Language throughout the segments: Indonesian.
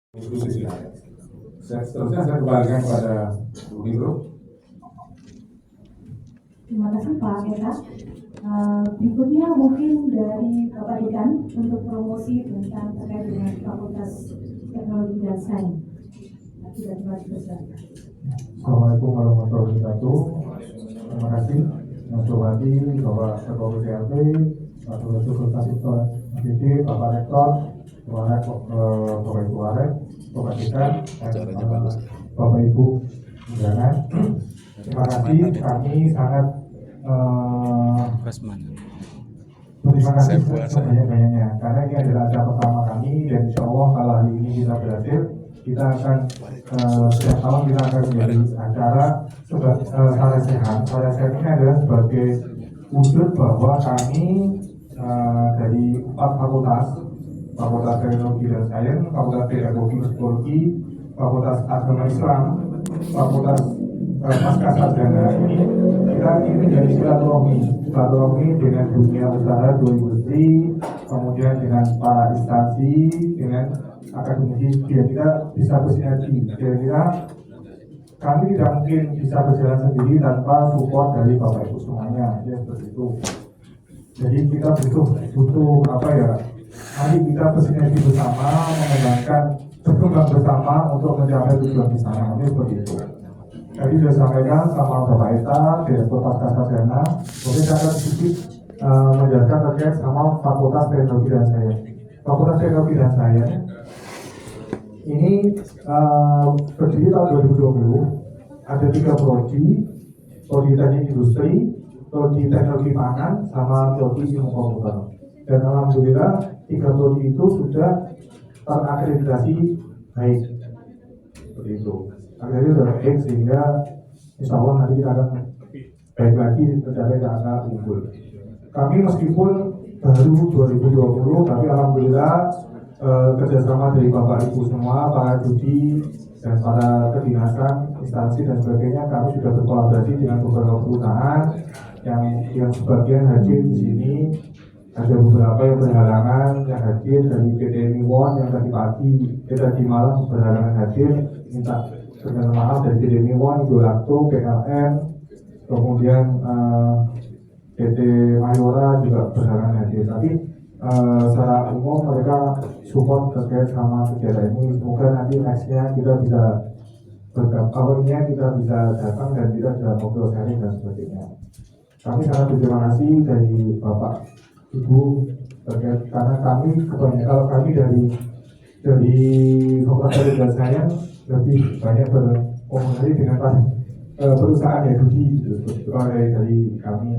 Diskusi silakan. Seterusnya saya kembalikan kepada Bu Nibro. Terima kasih Pak Eka. Berikutnya mungkin dari Bapak Dekan untuk promosi tentang terkait dengan Fakultas Teknologi dan Sains. Terima kasih. Assalamualaikum warahmatullahi wabarakatuh. Terima kasih Mas Bupati, Bapak Ketua BPLT, Pak Direktur Kasiptor MPD, Bapak Rektor, Bapak Ibu Arek, Bapak Dekan, dan Bapak Ibu undangan. Terima kasih, kami sangat berterima kasih sebanyak-banyaknya karena ini adalah acara pertama kami dan insya Allah kalau hari ini kita berhasil, kita akan setiap tahun kita akan menjadi acara Sarai Sehat. Sarai Sehat ini adalah sebagai wujud bahwa kami dari 4 fakultas, Fakultas Teknologi dan Sains, Fakultas Pedagogi Psikologi, Fakultas Agama Islam, Fakultas Pasca Sarjana ini kita ingin menjadi silaturahmi dengan dunia usaha, dua industri, kemudian dengan para instansi, dengan akademisi, biar kita bisa bersinergi. Kira-kira kami tidak mungkin bisa berjalan sendiri tanpa support dari Bapak Ibu semuanya, ya seperti itu. Jadi kita butuh apa ya? Mari kita bersinergi bersama, mengembangkan berkembang bersama untuk mencapai tujuan di sana, ya seperti itu. Tadi sudah sampaikan sama Bapak Eta, Direktur Pasca Sarjana, mungkin saya akan sedikit menjelaskan terkait sama Fakultas Teknologi dan Sains. Fakultas Teknologi dan Sains ini berdiri tahun 2020, ada 3 prodi teknik industri, prodi teknologi pangan, sama prodi ilmu komputer. Dan alhamdulillah 3 prodi itu sudah terakreditasi baik, seperti itu. Akhirnya sudah baik sehingga insya Allah nanti kita akan baik lagi mencapai angka unggul. Kami meskipun baru 2020 tapi alhamdulillah kerjasama dari Bapak Ibu semua, para judi dan para kedinasan, instansi dan sebagainya, kami sudah berkolaborasi dengan beberapa perusahaan yang sebagian hadir di sini. Ada beberapa yang berhalangan yang hadir dari PT Miwon yang tadi malam berhalangan hadir, minta dengan maaf dari PT Miwon, Indolakto, PLN, kemudian PT Mayora juga berhalangan hadir. Tapi secara umum mereka support terkait sama kegiatan ini. Semoga nanti nextnya kita bisa awalnya kita bisa datang dan kita bisa ngobrol sharing dan sebagainya. Kami sangat berterima kasih dari Bapak Ibu terkait karena kami kebanyakan kalau kami dari Fakultas Teknologi dan Sains lebih banyak berkomunikasi dengan perusahaan ya Dudi dari kami.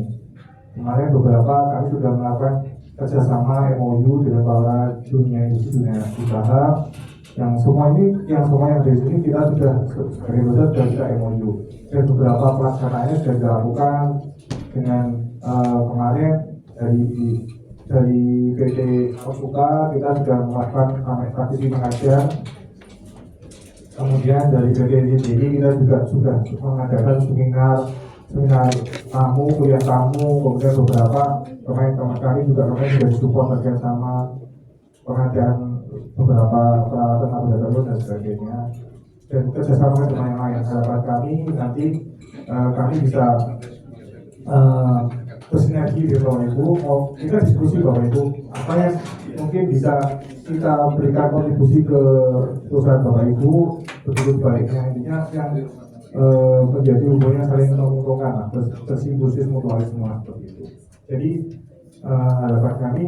Kemarin beberapa kami sudah melakukan kerjasama MOU dengan para dunia usaha yang semua yang dari sini kita sudah sebagai besar sudah kita MOU dan beberapa pelaksanaannya sudah dilakukan dengan kemarin dari PT Osuka kita sudah melakukan praktisi mengajar. Kemudian dari PT NCD kita juga sudah mengadakan seminar tamu, kuliah tamu, kemudian beberapa teman-teman kami juga kemarin sudah support terkait sama pengadaan beberapa peralatan laboratorium dan sebagainya. Dan kerjasama dengan yang lain. Harapan kami nanti kami bisa bersinergi di Bapak Ibu. Kita diskusi Bapak Ibu apa yang mungkin bisa kita berikan kontribusi ke perusahaan Bapak Ibu, begitu baiknya intinya yang menjadi hubungannya saling menguntungkan, bersimbiosis mutualisme seperti itu. Jadi harapan kami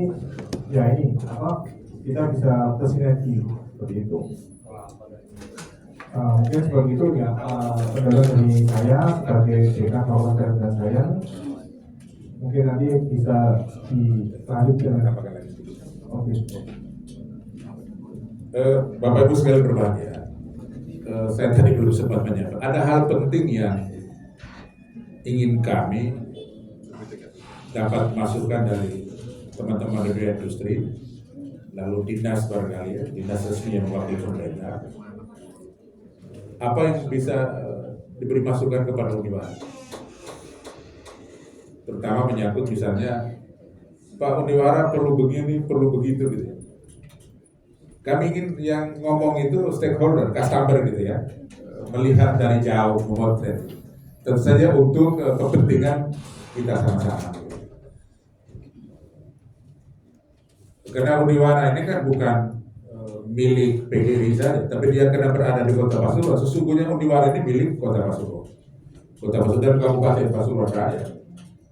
ya ini kita bisa bersinergi seperti itu. Mungkin seperti itu ya pendapat dari saya sebagai dekan Fakultas Teknologi dan Sains. Mungkin nanti bisa dilanjutkan. Oke. Bapak Ibu sekalian berbahagia. Saya tadi belum sempat menyampaikan. Ada hal penting yang ingin kami dapat masukan dari teman-teman dari industri, lalu dinas barangkali ya, dinas resmi yang mewakili pemerintah. Apa yang bisa diberi masukan kepada Uniwara? Terutama menyangkut misalnya Pak Uniwara perlu begini, perlu begitu gitu. Kami ingin yang ngomong itu stakeholder, customer gitu ya, melihat dari jauh, memotret. Tentu saja untuk kepentingan kita sama-sama. Karena Uniwara ini kan bukan milik PGRI saja, tapi dia karena berada di Kota Pasuruan. Sesungguhnya Uniwara ini milik Kota Pasuruan, Kota Pasuruan dan Kabupaten Pasuruan Raya.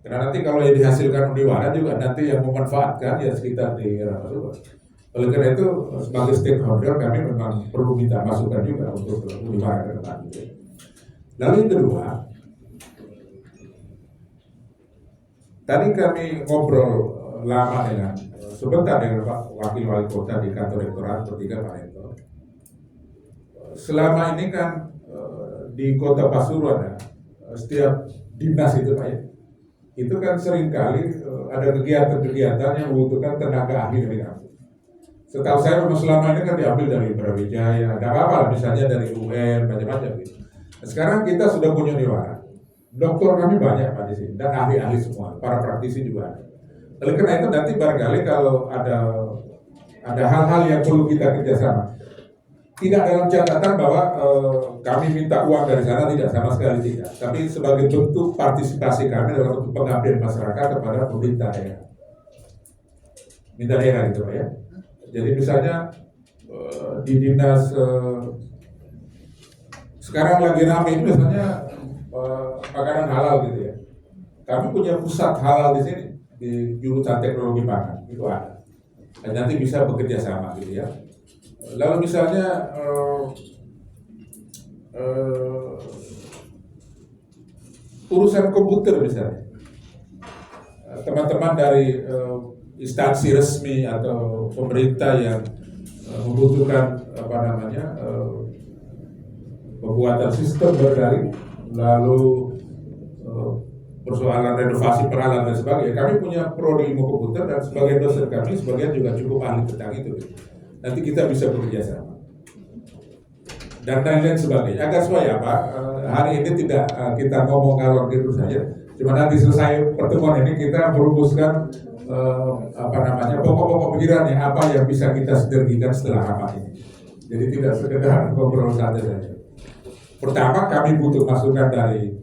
Karena nanti kalau yang dihasilkan Uniwara juga nanti yang memanfaatkan ya sekitar di Pasuruan. Oleh karena itu sebagai stakeholder kami memang perlu minta masukan juga untuk Uniwara ke depan. Lalu yang kedua, tadi kami ngobrol lama dengan sebentar dengan Pak Wakil Wali Kota di kantor rektorat bertiga Pak Rektor. Selama ini kan di Kota Pasuruan ya, setiap dinas itu Pak ya, itu kan seringkali ada kegiatan-kegiatan yang membutuhkan tenaga ahli dari kampus. Setahu saya memang selama ini kan diambil dari Brawijaya, ada apa misalnya dari UN, macam-macam gitu. Nah, sekarang kita sudah punya Uniwara. Dokter kami banyak Pak di sini dan ahli-ahli semua, para praktisi juga ada. Oleh karena itu nanti barangkali kalau ada hal-hal yang perlu kita kerjasama, tidak dalam catatan bahwa kami minta uang dari sana, tidak, sama sekali tidak. Tapi sebagai bentuk partisipasi kami dalam bentuk pengabdian masyarakat kepada pemerintah daerah. Minta daerah gitu Pak ya. Jadi misalnya di dinas sekarang lagi ramai misalnya makanan halal gitu ya. Kami punya pusat halal di sini di jurusan teknologi pangan itu ada. Dan nanti bisa bekerja sama gitu ya. Lalu misalnya urusan komputer misalnya, teman-teman dari instansi resmi atau pemerintah yang membutuhkan pembuatan sistem berdaring, lalu persoalan renovasi peralatan dan sebagainya. Kami punya prodi ilmu komputer dan sebagian dosen kami, sebagian juga cukup ahli tentang itu. Nanti kita bisa bekerja sama dan lain-lain sebagainya. Agar supaya Pak, hari ini tidak kita ngomong ngalor gitu saja. Cuma nanti selesai pertemuan ini kita merumuskan pokok-pokok pikirannya apa yang bisa kita sinergikan setelah rapat ini. Jadi tidak sekedar ngobrol saja. Pertama kami butuh masukan dari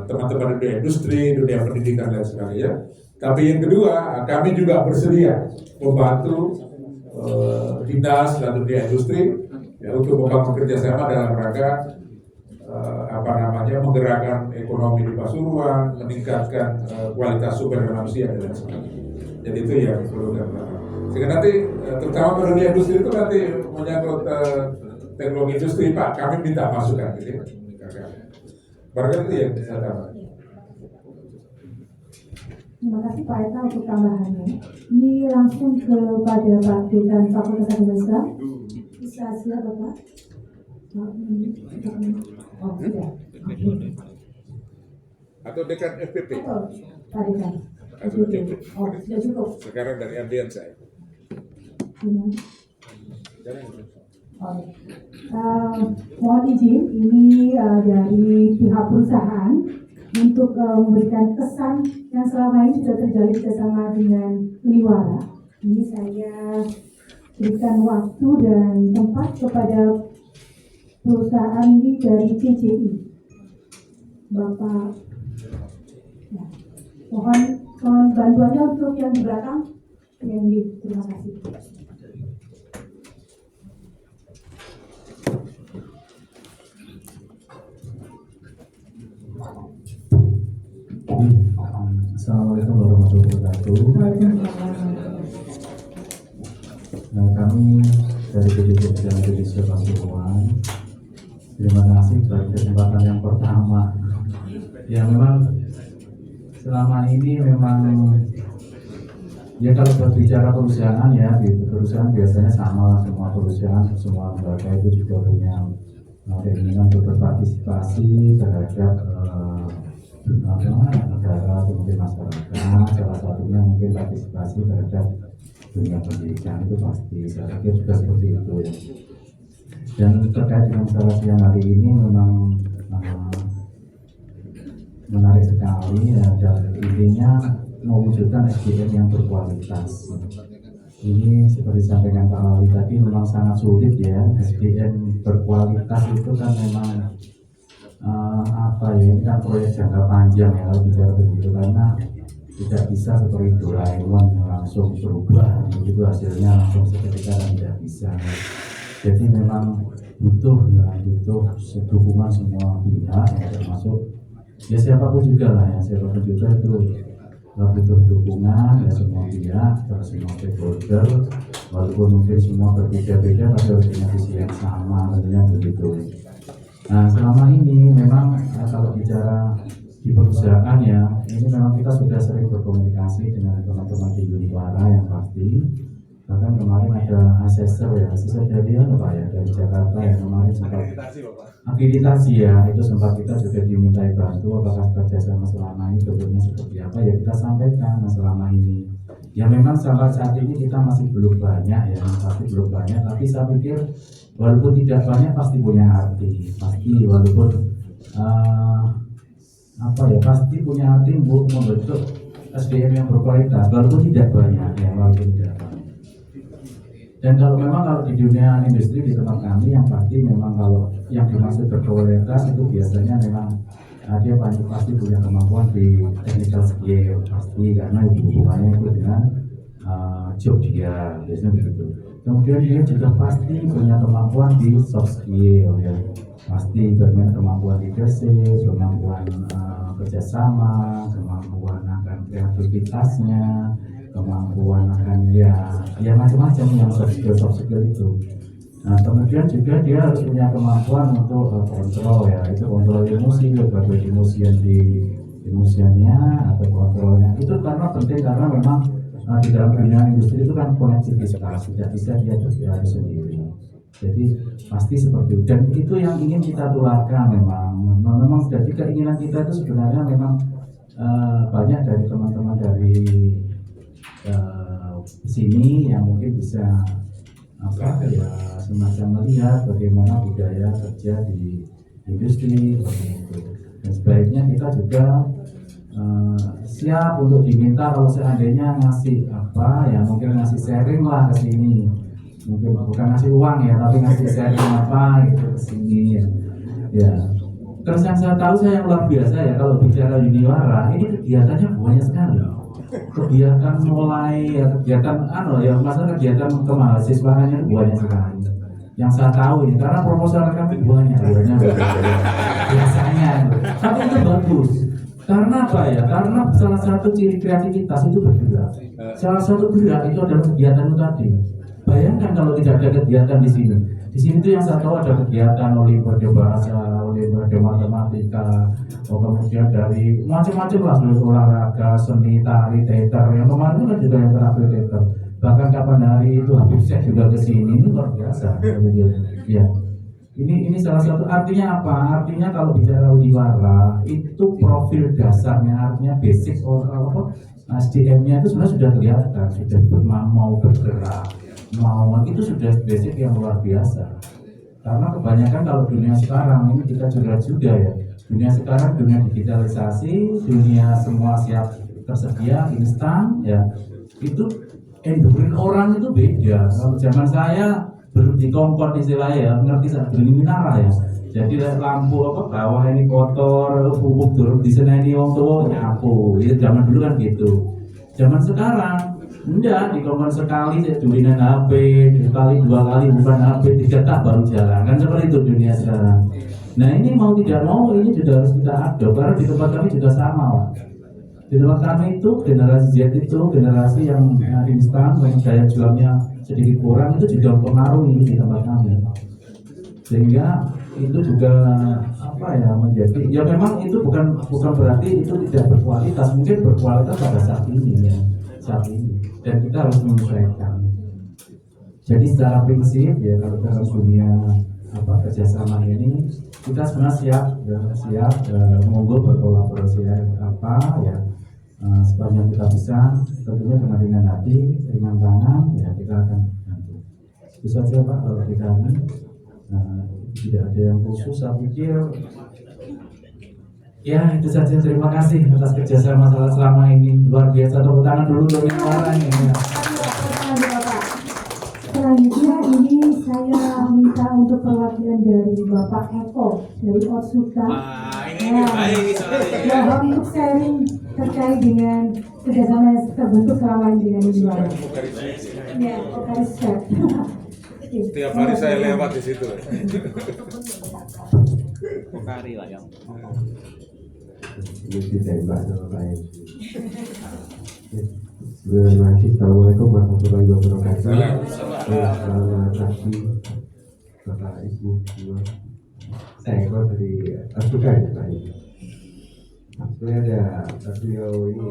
teman-teman dunia industri, dunia pendidikan dan sebagainya. Tapi yang kedua kami juga bersedia membantu dinas dan dunia industri ya, untuk membangun kerjasama dalam rangka menggerakkan ekonomi di Pasuruan, meningkatkan kualitas sumber daya manusia dan sebagainya. Jadi itu yang perlu dilakukan. Sehingga nanti terutama pada dunia industri itu nanti menyangkut teknologi industri Pak, kami minta masukan gitu. Barangkali itu yang bisa tambah. Terima kasih Pak Eka untuk tambahannya. Ini langsung kepada Pak Dekan Fakultas Administrasi. Bisa siap Bapak? Oh, ya. Atau Dekan FPP? Atau Pak Dekan. Atau FPP. Oh, sudah cukup. Sekarang dari ambian saya. Mohon izin, ini dari pihak perusahaan untuk memberikan kesan yang selama ini sudah terjalin bersama dengan Uniwara. Ini saya berikan waktu dan tempat kepada perusahaan ini dari CCI. Bapak, ya. Mohon bantuannya untuk yang di belakang. Terima kasih. Assalamualaikum warahmatullahi wabarakatuh. Nah, kami dari PDB Indonesia Pasuruan, terima kasih bagi kesempatan yang pertama. Ya memang selama ini memang ya kalau berbicara perusahaan ya, di perusahaan biasanya sama, semua perusahaan, semua lembaga itu juga punya keinginan untuk berpartisipasi terhadap negara, kemudian masyarakat. Salah satunya mungkin partisipasi terhadap dunia pendidikan, itu pasti saya pikir juga seperti itu ya. Dan terkait dengan masalah siang hari ini memang menarik sekali ya, dan intinya mewujudkan SDM yang berkualitas. ini seperti disampaikan Pak Lawi tadi memang sangat sulit ya, SDM berkualitas itu kan memang ini kan proyek jangka panjang ya kalau bicara begitu, karena tidak bisa seperti Doraemon yang langsung berubah begitu hasilnya langsung seketika, kan tidak bisa. Jadi memang butuh dukungan semua pihak ya, termasuk ya siapapun juga lah ya, siapapun juga itu butuh dukungan ya, semua pihak, terus semua stakeholder, walaupun mungkin semua berbeda-beda tapi harus punya visi yang sama tentunya begitu. Nah selama ini memang kalau bicara di perusahaan ya, ini memang kita sudah sering berkomunikasi dengan teman-teman di Uniwara yang pasti. Bahkan kemarin ada asesor dari apa ya, dari Jakarta yang kemarin sempat akreditasi ya, itu sempat kita juga dimintai bantu apakah kerjasama selama ini bentuknya seperti apa ya, kita sampaikan. Nah selama ini ya memang sampai saat ini kita masih belum banyak ya, pasti belum banyak, tapi saya pikir walaupun tidak banyak pasti punya arti, pasti walaupun pasti punya arti membentuk SDM yang berkualitas walaupun tidak banyak ya, walaupun tidak banyak. Dan kalau di dunia industri di tempat kami yang pasti memang kalau yang dimaksud berkualitas itu biasanya memang dia pasti punya kemampuan di technical skill pasti, karena hubungannya itu dengan job dia biasanya begitu. Kemudian dia juga pasti punya kemampuan di soft skill ya, pasti punya kemampuan leadership, kemampuan kerjasama, kemampuan akan kreativitasnya, kemampuan akan ya macam-macam yang soft skill itu. Nah kemudian juga dia harus punya kemampuan untuk kontrol ya, itu kontrol emosi, berbagai emosiannya atau kontrolnya itu karena penting, karena memang di dalam dunia industri itu kan koneksivitas, tidak bisa dia bergerak sendiri. Jadi pasti seperti itu, dan itu yang ingin kita tularkan memang jadi keinginan kita itu sebenarnya memang banyak dari teman-teman dari sini yang mungkin bisa semacam melihat bagaimana budaya kerja di industri itu. Dan sebaiknya kita juga siap untuk diminta kalau seandainya ngasih mungkin ngasih sharing lah ke sini, mungkin bukan ngasih uang ya, tapi ngasih sharing gitu ke sini ya. Terus yang saya tahu saya yang luar biasa ya, kalau bicara Uniwara ini kegiatannya banyak sekali. Kegiatan kegiatan kemahasiswaannya banyak sekali. Yang saya tahu ini karena proposal kami banyak biasanya, tapi itu bagus. Karena apa ya? Karena salah satu ciri kreativitas itu bergerak. Salah satu gerak itu adalah kegiatan itu tadi. Bayangkan kalau tidak ada kegiatan di sini. Di sini tuh yang saya tahu ada kegiatan olimpiade bahasa, olimpiade matematika, kemudian dari macam-macam lah, olahraga, seni, tari, teater. Yang kemarin itu kan juga yang terakhir teater. Bahkan kapan hari itu Habib Syekh juga ke sini, ini luar biasa. Ya. Ini salah satu, artinya apa? Artinya kalau bicara Uniwara itu profil dasarnya, artinya basic SDM-nya itu sebenarnya sudah kelihatan, sudah mau bergerak, itu sudah basic yang luar biasa. Karena kebanyakan kalau dunia sekarang ini kita juga ya, dunia sekarang dunia digitalisasi, dunia semua siap tersedia instan ya, itu endurin orang itu beda. Kalau zaman saya belum dikompor istilahnya ya, ngerti saya beli minara ya, jadi lampu bawah ini kotor, pupuk turun di sana ini wong tua nyapu, itu zaman dulu kan gitu. Zaman sekarang enggak, dikompor sekali dulinan HP, sekali dua kali bukan HP, tiga tak baru jalan, kan seperti itu dunia sekarang. Nah ini mau tidak mau ini juga harus kita adopt, karena di tempat kami juga sama Pak. Di tempat kami itu generasi Z itu generasi yang instan, yang daya jualnya sedikit kurang, itu juga mempengaruhi di tempat kami. Sehingga itu juga menjadi ya memang itu bukan berarti itu tidak berkualitas, mungkin berkualitas pada saat ini ya, dan kita harus menyesuaikan. Jadi secara prinsip ya kalau dalam dunia kerjasama ini kita sebenarnya siap monggo berkolaborasi sepanjang kita bisa, tentunya dengan ringan hati, ringan tangan ya kita akan bantu. Itu saja Pak kalau di kami. Tidak ada yang khusus, saya pikir ya itu saja. Terima kasih atas kerjasama selama ini, luar biasa. Tepuk tangan dulu untuk Uniwara ini ya. Selanjutnya ini saya minta untuk perwakilan dari Bapak Eko dari Otsuka. Ya, untuk sharing terkait dengan kerjasama yang terbentuk selama ini dengan Indiwara. Ya, Okaris Chef. Tiap hari saya lewat di situ. Pokari lah yang. Ini ditembak sama Pak Edi. Assalamualaikum warahmatullahi wabarakatuh. Selamat pagi Bapak Ibu semua. Saya Eko dari Asuka ya Pak Edi. Sebenarnya ada beliau ini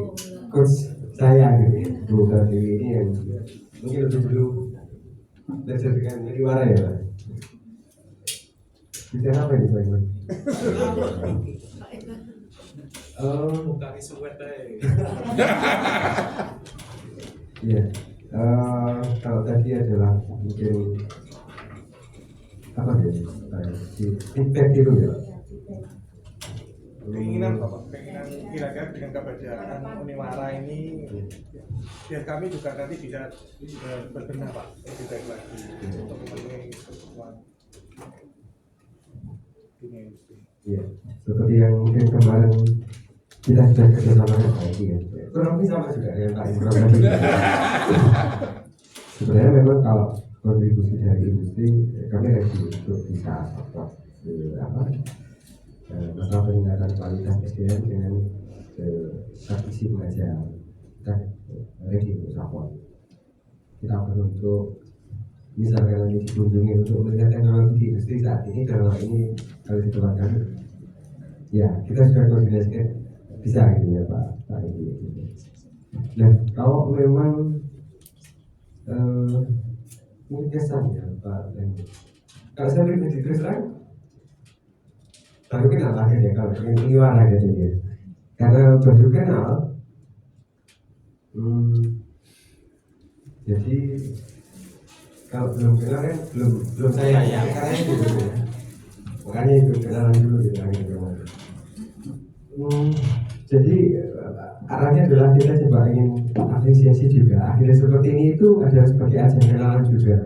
coach saya gitu. Bukan ini yang mungkin lebih dulu belajar dengan Indiwara ya Pak. Bicara apa ini Pak Edi? Pokari suwet deh. Iya, kalau tadi adalah mungkin apa ya? Feedback gitu ya. Keinginan Bapak, keinginan kira-kira dengan keberadaan Uniwara ini biar kami juga nanti bisa berbenah Pak, lebih baik lagi untuk memenuhi kebutuhan dunia industri. Iya, seperti yang mungkin kemarin kita sudah kerjasama dengan Pak Edi ya. Kurang lebih sama juga dengan Pak Imron tadi. Sebenarnya memang kalau kontribusi dari industri kami ready untuk bisa support masalah peningkatan kualitas SDM dengan praktisi pengajar. Kita ready untuk support. Kita perlu untuk misalkan nanti dikunjungi untuk melihat teknologi di industri saat ini dalam hal ini kalau dikeluarkan ya kita sudah koordinasikan bisa gitu ya Pak Edi. Nah kalau memang mungkin kesan ya Pak Edi, kalau saya pribadi terus terang baru kenal lagi ya kalau dengan Indiwara gitu ya, karena baru kenal jadi kalau belum kenal kan belum saya karena itu gitu ya. Makanya itu kenalan dulu gitu lagi kemarin. Jadi arahnya adalah kita coba ingin apresiasi juga. Akhirnya seperti ini itu adalah sebagai ajang kenalan juga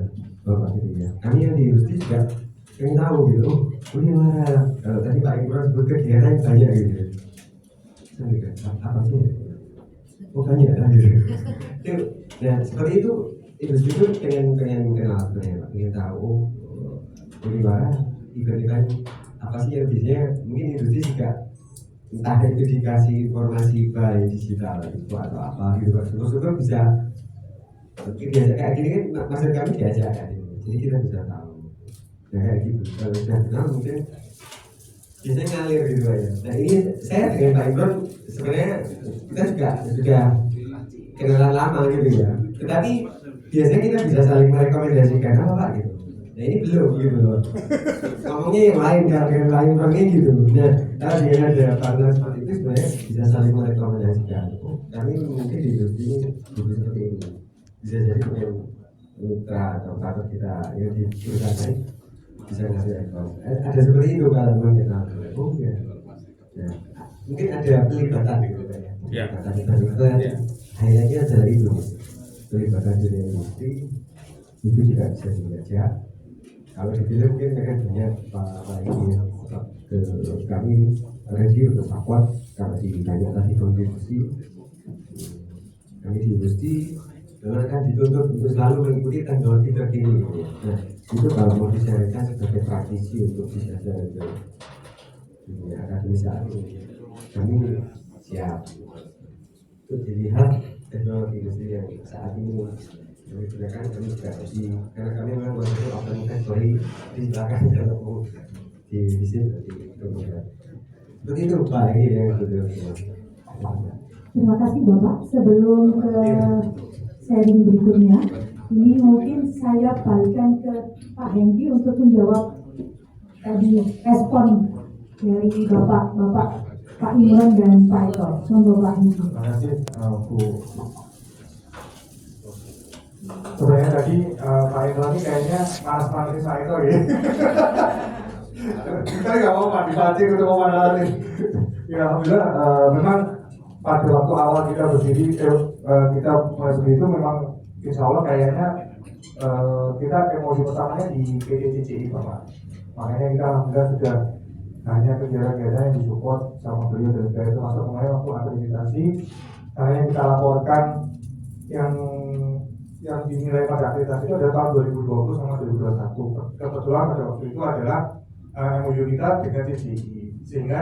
Bapak gitu ya. Kami yang di industri juga ingin tahu gitu. Oh ini mana? Kalau tadi Pak Imron sebut kegiatan banyak gitu. Saya juga apa sih? Oh banyak lah gitu. Ya seperti itu industri itu pengen kenal sebenarnya Pak. Pengen tahu Uniwara event apa sih yang biasanya mungkin industri juga entah itu dikasih informasi baik digital itu atau apa gitu kan, syukur bisa mungkin diajak kayak gini kan maksud kami diajak kan jadi kita bisa tahu ya kayak gitu kalau sudah kenal mungkin biasanya ngalir gitu ya. Nah ini saya dengan Pak Imron sebenarnya kita juga kenalan lama gitu ya, tetapi biasanya kita bisa saling merekomendasikan apa Pak gitu. Nah ini belum gitu loh. Ngomongnya yang lain kan dengan lain orangnya gitu. Nah kalau dia ada partner seperti itu sebenarnya bisa saling merekomendasikan. Kami mungkin di industri ini seperti ini. Bisa jadi dengan mitra atau partner kita yang di perusahaan lain bisa ngasih rekom. Ada seperti itu kalau memang kita oh ya. Ya. Mungkin ada pelibatan gitu kan ya. Pelibatan. Highlightnya adalah itu. Pelibatan dunia industri itu juga bisa diajak. Kalau di film mungkin mereka banyak Pak ini ke kami ready untuk support kalau di banyak tadi kontribusi kami di industri dan akan dituntut untuk selalu mengikuti teknologi terkini. Nah itu kalau mau disarankan sebagai praktisi untuk bisa jalan ke dunia akademis saat ini kami siap untuk dilihat teknologi industri yang saat ini kami gunakan kami juga di karena kami memang waktu itu open story di belakang kalau mau di sini kemudian seperti itu Pak ini yang sudah Terima kasih Bapak. Sebelum ke sharing berikutnya, ini mungkin saya balikan ke Pak Hengki untuk menjawab tadi respon dari Bapak Pak Imron dan Pak Eko. Monggo Pak Hengki. Terima kasih Bu. Sebenarnya tadi Pak Eko ini kayaknya panas-panasin saya itu ya. Kita nggak mau mandi-mandi untuk mau mana nih. Ya alhamdulillah memang pada waktu awal kita berdiri kita mulai begitu memang insya Allah kayaknya kita emosi pertamanya di PT CCI Bapak. Makanya kita alhamdulillah sudah hanya kegiatan-kegiatan yang disupport sama beliau dan sebagainya, termasuk kemarin waktu akreditasi karena yang kita laporkan yang dinilai pada akreditasi itu ada tahun 2020 sama 2021. Kebetulan pada waktu itu adalah MOU kita dengan CCI, sehingga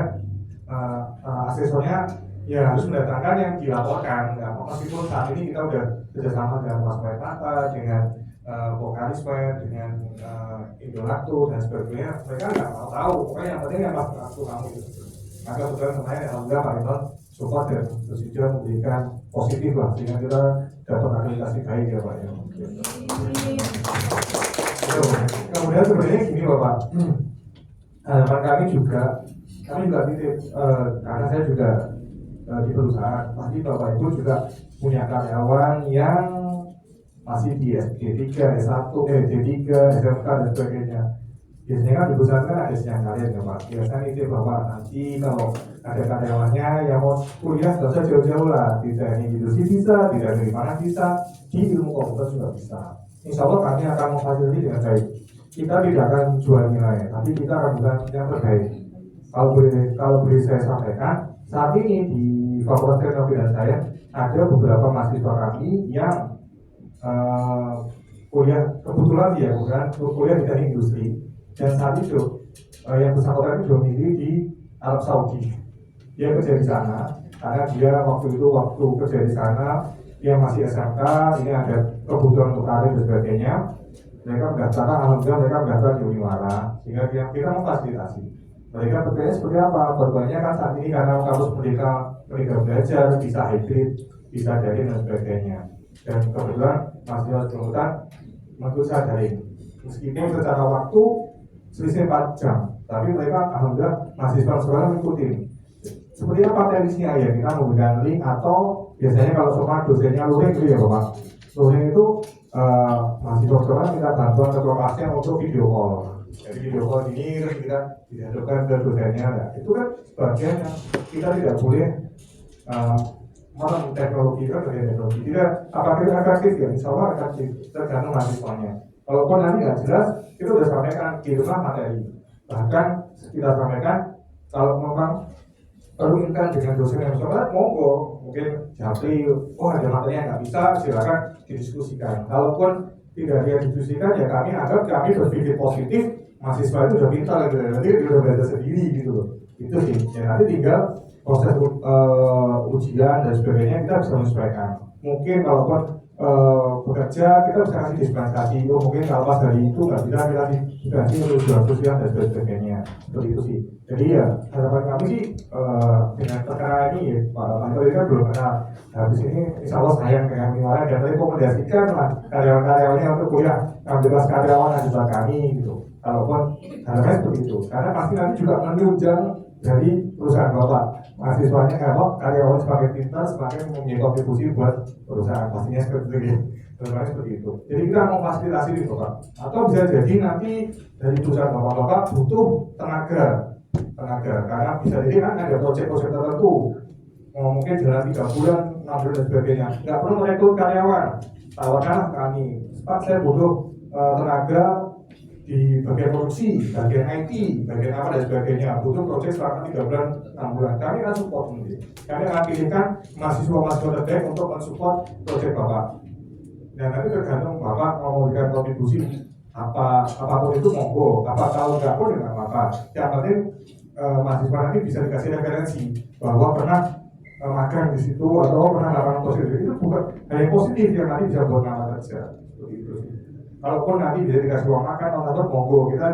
asesornya ya harus mendatangkan yang dilaporkan. Nah, meskipun saat ini kita udah kerjasama dengan Wasmed Tata, dengan Pokarisme, dengan Indolaktu dan sebagainya, mereka nggak mau tahu. Pokoknya yang penting yang waktu kamu itu. Maka kebetulan kemarin alhamdulillah Pak Imam support dan bersedia memberikan positif lah, sehingga kita dapat akreditasi baik ya Pak ya. Kemudian sebenarnya gini Bapak, harapan kami juga titip, karena saya juga di perusahaan, pasti Bapak Ibu juga punya karyawan yang masih di D3, S1, D3, SMK dan sebagainya. Biasanya kan di perusahaan kan ada siang kalian ya Pak. Biasanya itu Bapak nanti kalau ada karyawannya yang mau kuliah nggak usah jauh-jauh lah, di teknik industri bisa, di teknik mana bisa, di ilmu komputer juga bisa. Insya Allah kami akan memfasilitasi dengan baik. Kita tidak akan jual nilai, tapi kita akan bukan yang terbaik. Kalau boleh saya sampaikan, saat ini di Fakultas Teknologi dan Sains ada beberapa mahasiswa kami yang kuliah kebetulan dia bukan kuliah di teknik industri, dan saat itu yang bersangkutan itu domisili di Arab Saudi. Dia kerja di sana karena dia waktu kerja di sana dia masih SMK, ini ada kebutuhan untuk karir dan sebagainya. Mereka mendaftarkan, alhamdulillah mereka mendaftar di Uniwara, sehingga kita memfasilitasi. Mereka bekerja seperti apa? Berbanyak kan saat ini karena kampus mereka belajar bisa hybrid, bisa daring dan sebagainya. Dan kebetulan mahasiswa sekolah menurut daring. Meskipun secara waktu selisih 4 jam, tapi mereka alhamdulillah mahasiswa sekolah mengikuti. Seperti apa teknisnya ya? Kita menggunakan link atau biasanya kalau semua dosennya luring gitu ya Bapak. Luring itu mahasiswa sekolah minta bantuan ke kelasnya untuk video call. Jadi video call ini kita dihadapkan ke dosennya. Nah, itu kan bagian yang kita tidak boleh teknologi kan dari teknologi. Tidak apakah itu efektif ya? Insya Allah efektif, tergantung mahasiswanya. Walaupun nanti nggak jelas, kita sudah sampaikan kirimlah materi. Bahkan kita sampaikan kalau memang perlu inkan dengan dosen yang sholat, monggo mungkin japri, ada materi yang nggak bisa, silakan didiskusikan. Kalaupun tidak dia didiskusikan, ya kami anggap kami berpikir positif, mahasiswa itu udah pintar, nanti dia udah belajar sendiri gitu loh. Itu sih, ya nanti tinggal proses ujian dan sebagainya kita bisa menyesuaikan. Mungkin kalaupun bekerja kita bisa kasih dispensasi, mungkin kalau pas dari itu nggak bisa kita dispensasi untuk ujian sosial dan sebagainya. Seperti itu sih. Jadi ya harapan kami sih dengan perkara ini ya Pak Menteri kan belum kenal. Habis ini insya Allah sayang dengan Uniwara dan rekomendasikan lah karyawan-karyawannya untuk kuliah 16 karyawan yang di kami gitu. Kalaupun harapannya seperti itu, karena pasti nanti juga menunjang dari perusahaan Bapak. Mahasiswanya karyawan semakin pintar, semakin mempunyai kontribusi buat perusahaan. Pastinya seperti itu. Terus seperti itu. Jadi kita mau fasilitasi di Bapak. Atau bisa jadi nanti dari perusahaan Bapak butuh tenaga, karena bisa jadi kan ada proyek-proyek tertentu. Mungkin jalan 3 bulan, 6 bulan dan sebagainya. Nggak perlu merekrut karyawan. Tawarkanlah kami. Pak, saya butuh tenaga di bagian produksi, bagian IT, bagian apa dan sebagainya, butuh proyek selama 3 bulan, 6 bulan. Kami akan support nanti. Kami akan pilihkan mahasiswa terbaik untuk mensupport proyek Bapak. Dan nanti tergantung Bapak mau memberikan kontribusi apapun itu monggo. Kalau nggak pun nggak apa-apa. Yang penting mahasiswa nanti bisa dikasih referensi bahwa pernah magang di situ atau pernah melakukan positif. Itu bukan hal yang positif yang nanti bisa buat nama kerja. Seperti itu sih. Kalaupun nanti bisa dikasih uang makan atau monggo, kita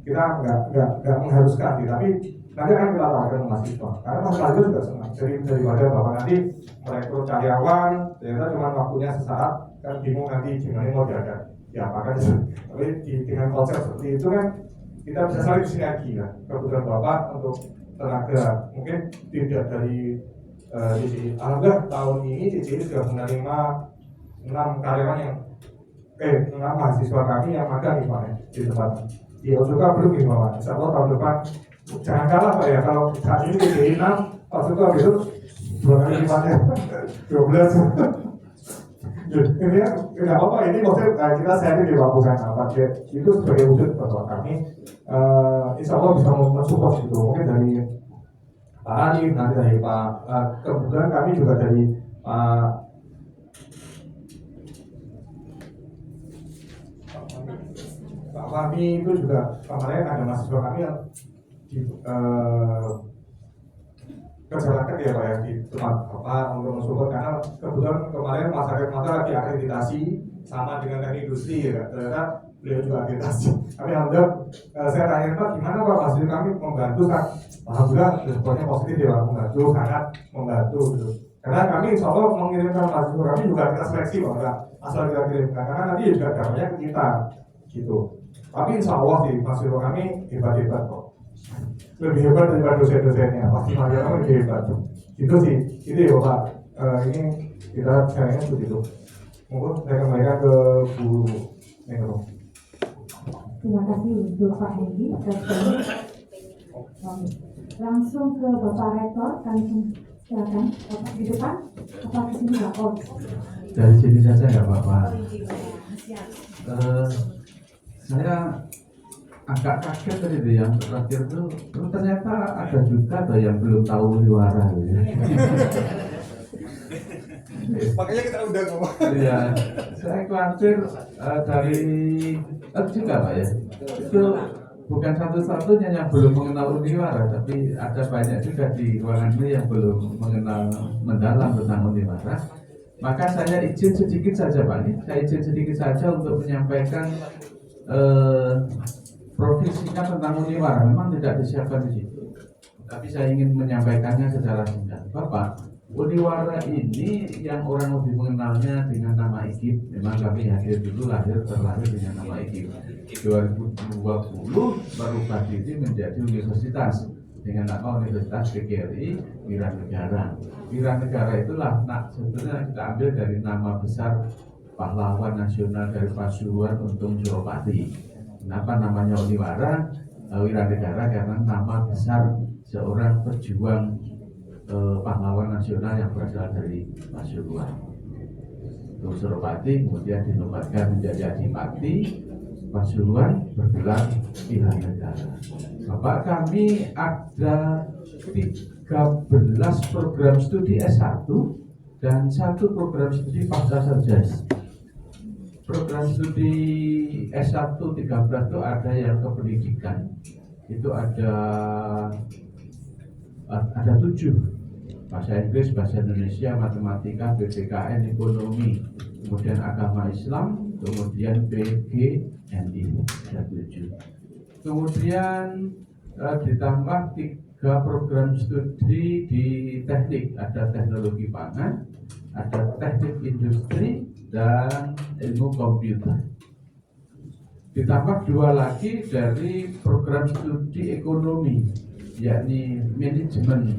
nggak mengharuskan, tapi nanti akan kita tawarkan mahasiswa. Karena mahasiswa juga senang. Jadi daripada Bapak nanti merekrut karyawan, ternyata cuma waktunya sesaat, kan bingung nanti gimana mau diadakan. Ya apakah tapi dengan konsep seperti itu kan kita bisa saling sinergi lah. Kebutuhan Bapak untuk tenaga mungkin tidak dari CCI. Alhamdulillah tahun ini CCI sudah menerima 6 karyawan yang 6 mahasiswa kami yang magang di mana di tempat di Osuka belum di bawah. Insya Allah tahun depan jangan kalah Pak ya, kalau saat ini CCI 6 Osuka besok 2 kali lipatnya 12. Ini nggak apa-apa, ini maksudnya kita sharing di Pak, bukan apa, itu sebagai wujud bahwa kami insya Allah bisa mensupport gitu, mungkin dari Pak Arif, nanti dari Pak, kebetulan kami juga dari Pak Fahmi itu juga kemarin ada mahasiswa kami yang kerja rakyat ya Pak ya di tempat Bapak untuk mensupport, karena kebetulan kemarin masyarakat lagi akreditasi sama dengan teknik industri ya, ternyata beliau juga akreditasi. Kami alhamdulillah, saya tanya Pak gimana Pak, hasil kami membantu, alhamdulillah responnya positif ya Pak, membantu, sangat membantu gitu. Karena kami insya Allah mengirimkan mahasiswa kami juga kita seleksi Pak, asal kita kirimkan, karena nanti juga dampaknya ke kita gitu. Tapi insya Allah sih mahasiswa kami hebat-hebat kok, lebih hebat daripada dosen-dosennya, pasti mahasiswa kami lebih hebat. Itu sih, itu ya Pak, ini kita sharingnya seperti itu. Mungkin saya kembalikan ke Bu Negro. Terima kasih Bapak Hedi. Langsung ke Bapak Rektor, kami silakan Bapak di depan. Bapak di sini Pak. Dari sini saja nggak apa-apa. Saya agak kaget tadi tuh yang terakhir tuh, ternyata ada juga tuh yang belum tahu Liwara ya. Makanya kita udah ngomong. Iya, saya khawatir dari juga Pak ya, itu bukan satu-satunya yang belum mengenal Uniwara, tapi ada banyak juga di ruangan ini yang belum mengenal mendalam tentang Uniwara. Maka saya izin sedikit saja Pak, saya izin sedikit saja untuk menyampaikan profil singkat tentang Uniwara. Memang tidak disiapkan di situ, tapi saya ingin menyampaikannya secara singkat. Bapak, Uniwara ini yang orang lebih mengenalnya dengan nama IKIP. Memang kami hadir dulu terlahir dengan nama IKIP. 2020 berubah diri menjadi universitas dengan nama Universitas PGRI Wiranegara. Wiranegara itulah sebetulnya kita ambil dari nama besar pahlawan nasional dari Pasuruan Untung Suropati. Kenapa namanya Uniwara Wiranegara? Karena nama besar seorang pejuang pahlawan nasional yang berasal dari Pasuruan. Untung Suropati kemudian dinobatkan menjadi adipati Pasuruan, bergelar Wiranegara. Bapak, kami ada 13 program studi S1 dan 1 program studi pasca sarjana. Program studi S1 13 itu ada yang kependidikan, itu ada 7. Bahasa Inggris, bahasa Indonesia, matematika, PPKN, ekonomi, kemudian agama Islam, kemudian PGNI, ada 7. Kemudian ditambah 3 program studi di teknik, ada teknologi pangan, ada teknik industri, dan ilmu komputer. Ditambah 2 lagi dari program studi ekonomi, yakni manajemen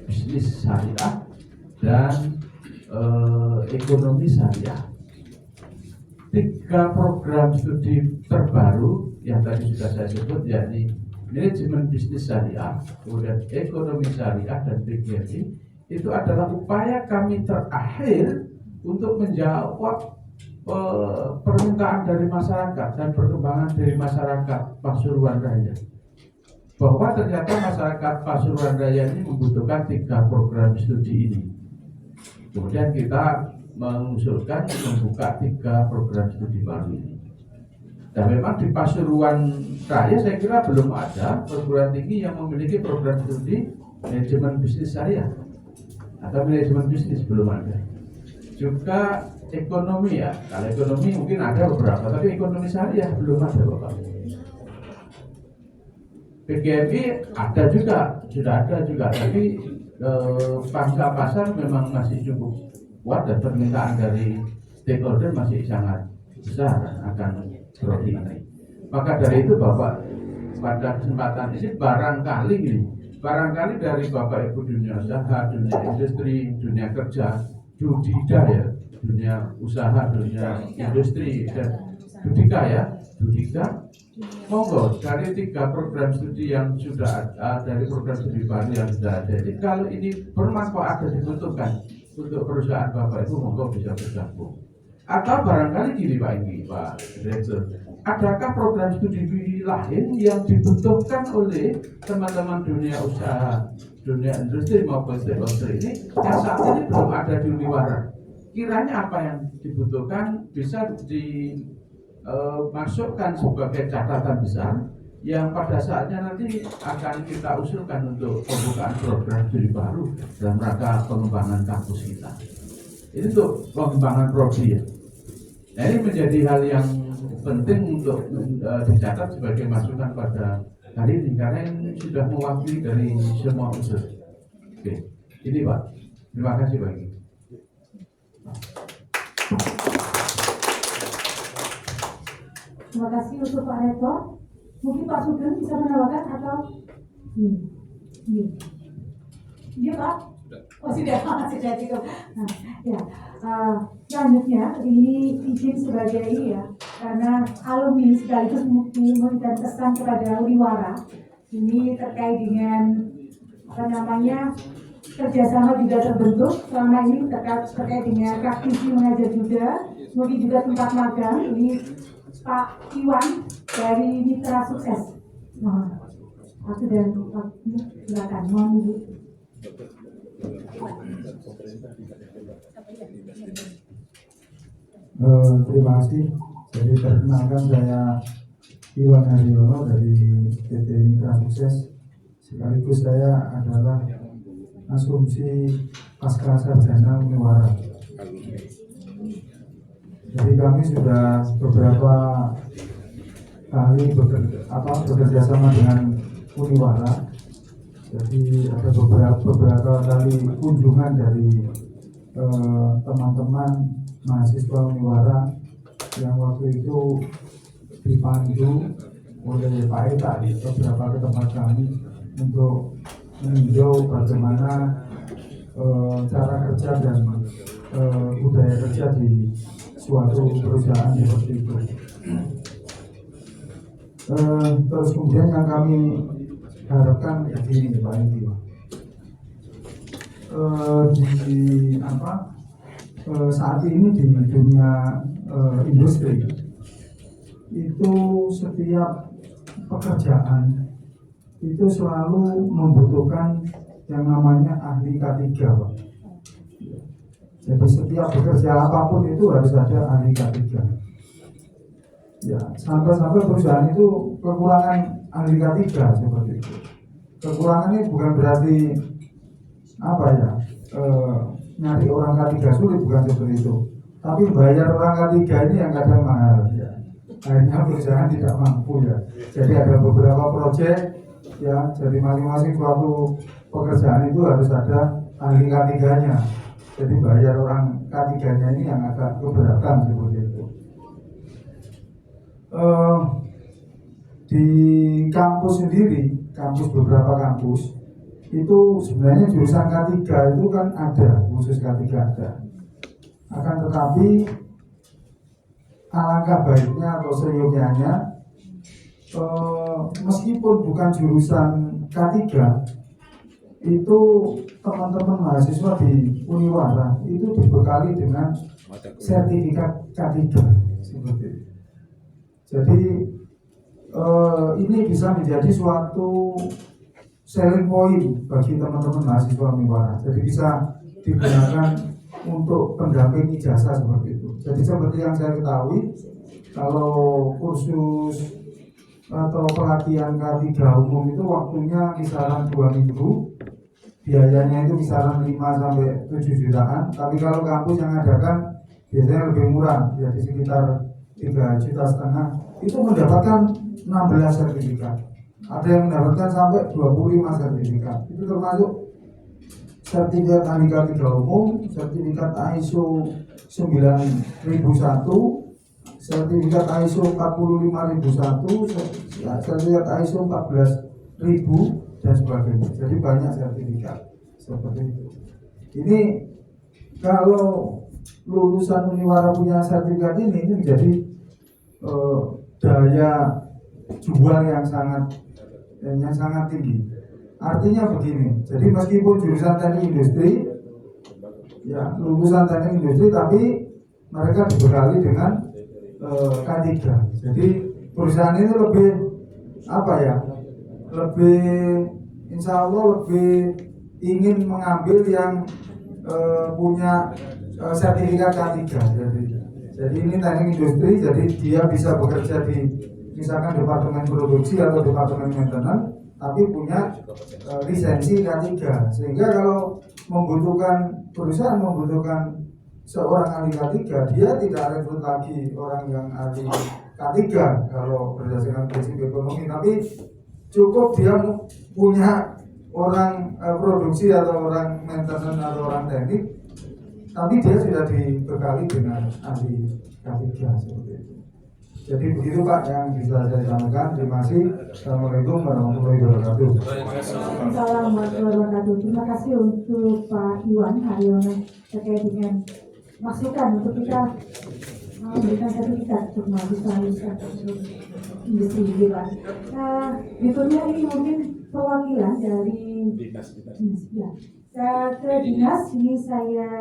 bisnis syariah dan ekonomi syariah. 3 program studi terbaru yang tadi sudah saya sebut, yakni manajemen bisnis syariah, kemudian ekonomi syariah dan PGRI, itu adalah upaya kami terakhir untuk menjawab permintaan dari masyarakat dan perkembangan dari masyarakat Pasuruan Raya, bahwa ternyata masyarakat Pasuruan Raya ini membutuhkan 3 program studi ini. Kemudian kita mengusulkan membuka 3 program studi baru ini. Dan memang di Pasuruan Raya saya kira belum ada perguruan tinggi yang memiliki program studi manajemen bisnis syariah atau manajemen bisnis, belum ada. Juga ekonomi ya, kalau ekonomi mungkin ada beberapa, tapi ekonomi syariah belum ada Bapak. PGMI ada juga, sudah ada juga, tapi pangsa pasar memang masih cukup kuat dan permintaan dari stakeholder masih sangat besar akan produk ini. Maka dari itu Bapak, pada kesempatan ini barangkali dari Bapak Ibu dunia usaha, dunia industri, dunia kerja, budidaya, dunia usaha, dunia industri dan budidaya, monggo dari 3 program studi yang sudah ada, dari program studi baru yang sudah ada. Jadi kalau ini bermanfaat dan dibutuhkan untuk perusahaan Bapak Ibu, monggo bisa bergabung. Atau barangkali gini Pak Direktur, adakah program studi lain yang dibutuhkan oleh teman-teman dunia usaha, dunia industri maupun stakeholder ini yang saat ini belum ada di Uniwara? Kiranya apa yang dibutuhkan bisa dimasukkan sebagai catatan besar yang pada saatnya nanti akan kita usulkan untuk pembukaan program studi baru dalam rangka pengembangan kampus kita. Ini untuk pengembangan prodi ya. Nah, ini menjadi hal yang penting untuk dicatat sebagai masukan pada hari ini karena ini sudah mewakili dari semua unsur. Oke, ini Pak. Terima kasih Pak. Terima kasih untuk Pak Rektor. Mungkin Pak Sugeng bisa menambahkan atau Iya Pak. Oh sudah cukup. Nah, ya. Selanjutnya ini izin sebagai ya, karena alumni sekaligus memberikan kesan kepada Uniwara. Ini terkait dengan kerjasama juga terbentuk selama ini terkait dengan praktisi mengajar juga, mungkin juga tempat magang. Ini Pak Iwan dari Mitra Sukses. Aku dan Pak silakan, mohon Ibu. Terima kasih. Jadi perkenalkan saya Iwan Haryono dari PT Mitra Sukses. Sekaligus saya adalah asumsi pasca sarjana Uniwara. Jadi kami sudah beberapa kali bekerja sama dengan Uniwara. Jadi ada beberapa kali kunjungan dari teman-teman mahasiswa Uniwara yang waktu itu dipandu oleh Pak Eta di beberapa tempat kami untuk meninjau bagaimana cara kerja dan budaya kerja di suatu perusahaan seperti itu. Terus kemudian yang kami harapkan begini Pak Indi, saat ini di dunia industri itu setiap pekerjaan itu selalu membutuhkan yang namanya ahli K3 Pak. Jadi setiap bekerja apapun itu harus ada ahli K3. Ya, sampai perusahaan itu kekurangan ahli K3 seperti itu. Kekurangannya bukan berarti nyari orang K3 sulit, bukan seperti itu. Tapi bayar orang K3 ini yang kadang mahal ya. Akhirnya perusahaan tidak mampu ya. Jadi ada beberapa proyek ya, jadi masing-masing suatu pekerjaan itu harus ada ahli K3-nya. Jadi bayar orang K3-nya ini yang agak keberatan seperti itu. Di kampus sendiri, beberapa kampus itu sebenarnya jurusan K3 itu kan ada, khusus K3 ada. Akan tetapi alangkah baiknya atau seyogyanya meskipun bukan jurusan K3, itu teman-teman mahasiswa di Uniwara itu dibekali dengan sertifikat K3 seperti itu. Jadi ini bisa menjadi suatu selling point bagi teman-teman mahasiswa Uniwara. Jadi bisa digunakan untuk pendamping ijazah seperti itu. Jadi seperti yang saya ketahui, kalau kursus atau pelatihan K3 umum itu waktunya kisaran 2 minggu, biayanya itu kisaran 5 sampai 7 jutaan. Tapi kalau kampus yang adakan biasanya lebih murah, jadi sekitar 3,5 juta. Itu mendapatkan 16 sertifikat. Ada yang mendapatkan sampai 25 sertifikat. Itu termasuk sertifikat ahli K3 umum, sertifikat ISO 9001, sertifikat ISO 45001, sertifikat ISO 14000 dan sebagainya. Jadi banyak sertifikat seperti itu. Ini kalau lulusan Uniwara punya sertifikat ini menjadi daya jual yang sangat tinggi. Artinya begini, jadi meskipun jurusan teknik industri, ya lulusan teknik industri, tapi mereka dibekali dengan K3. Jadi perusahaan ini lebih apa ya? Lebih insya Allah lebih ingin mengambil yang punya sertifikat K3. Jadi ini teknik industri, jadi dia bisa bekerja di misalkan departemen produksi atau departemen maintenance, tapi punya lisensi K3. Sehingga kalau perusahaan membutuhkan seorang ahli K3, dia tidak rekrut lagi orang yang ahli K3 kalau berdasarkan prinsip ekonomi, tapi cukup dia punya orang produksi atau orang maintenance atau orang teknik, tapi dia sudah dibekali dengan ahli K3 seperti itu. Jadi begitu Pak yang bisa saya sampaikan. Terima kasih. Assalamualaikum warahmatullahi wabarakatuh. Assalamualaikum warahmatullahi wabarakatuh. Terima kasih untuk Pak Iwan Haryono terkait dengan masukan untuk kita memberikan sertifikat untuk mahasiswa industri hiburan. Berikutnya ini mungkin perwakilan dari dinas. Ke dinas ini saya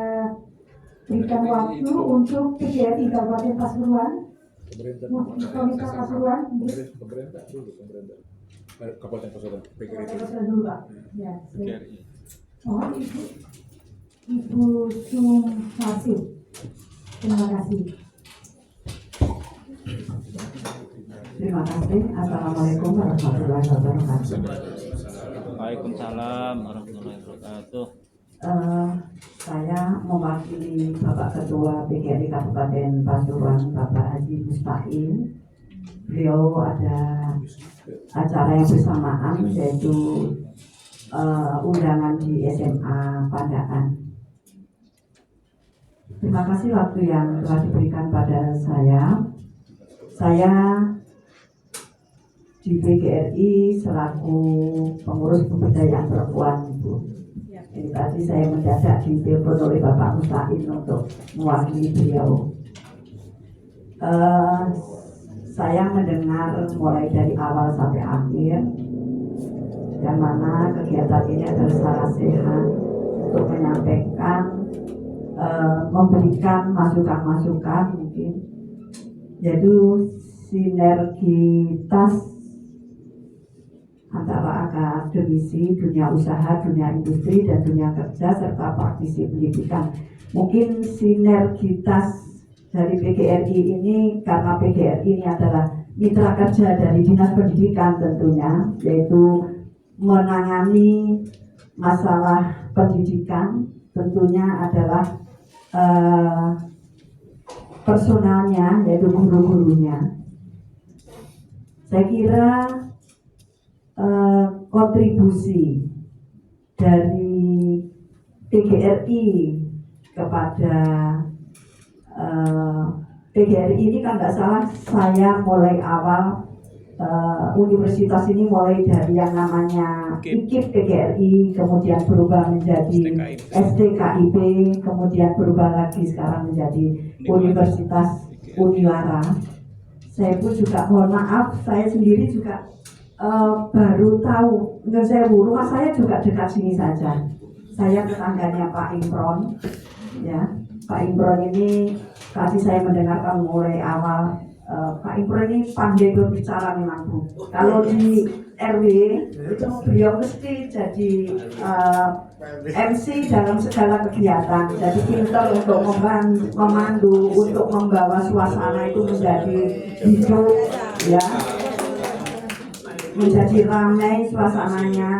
berikan waktu untuk PGRI Kabupaten Pasuruan. Pemerintah Pasuruan. Pemerintah Kabupaten Pasuruan. Pasuruan dulu Pak. Ya. Mohon Ibu Sumarsi. Terima kasih. Terima kasih. Assalamualaikum warahmatullahi wabarakatuh. Waalaikumsalam warahmatullahi wabarakatuh. Saya mewakili Bapak Ketua PGRI Kabupaten Pasuruan, Bapak Haji Mustaqim. Beliau ada acara yang bersamaan, yaitu undangan di SMA Pandaan. Terima kasih waktu yang telah diberikan pada saya. Saya di PGRI selaku pengurus pemberdayaan perempuan, Bu. Ini tadi saya mendadak ditelepon oleh Bapak Mustaqim untuk mewakili beliau. Saya mendengar mulai dari awal sampai akhir, dan mana kegiatan ini adalah sangat sehat untuk menyampaikan, memberikan masukan-masukan mungkin, yaitu sinergitas antara akademisi, dunia usaha, dunia industri, dan dunia kerja, serta praktisi pendidikan. Mungkin sinergitas dari PGRI ini, karena PGRI ini adalah mitra kerja dari Dinas Pendidikan tentunya, yaitu menangani masalah pendidikan, tentunya adalah personalnya, yaitu guru-gurunya. Saya kira kontribusi dari PGRI kepada PGRI ini kan nggak salah, saya mulai awal universitas ini mulai dari yang namanya IKIP PGRI, kemudian berubah menjadi STKIP, kemudian berubah lagi sekarang menjadi Universitas Uniwara. Saya pun juga mohon maaf, saya sendiri juga baru tahu, rumah saya juga dekat sini saja. Saya tetangganya Pak Imron, ya. Pak Imron ini tadi saya mendengarkan mulai awal. Pak Imron ini pandai berbicara memang, Bu. Kalau di RW itu beliau mesti jadi MC dalam segala kegiatan. Jadi pintar untuk memandu, untuk membawa suasana itu menjadi hidup, ya. Menjadi ramai suasananya.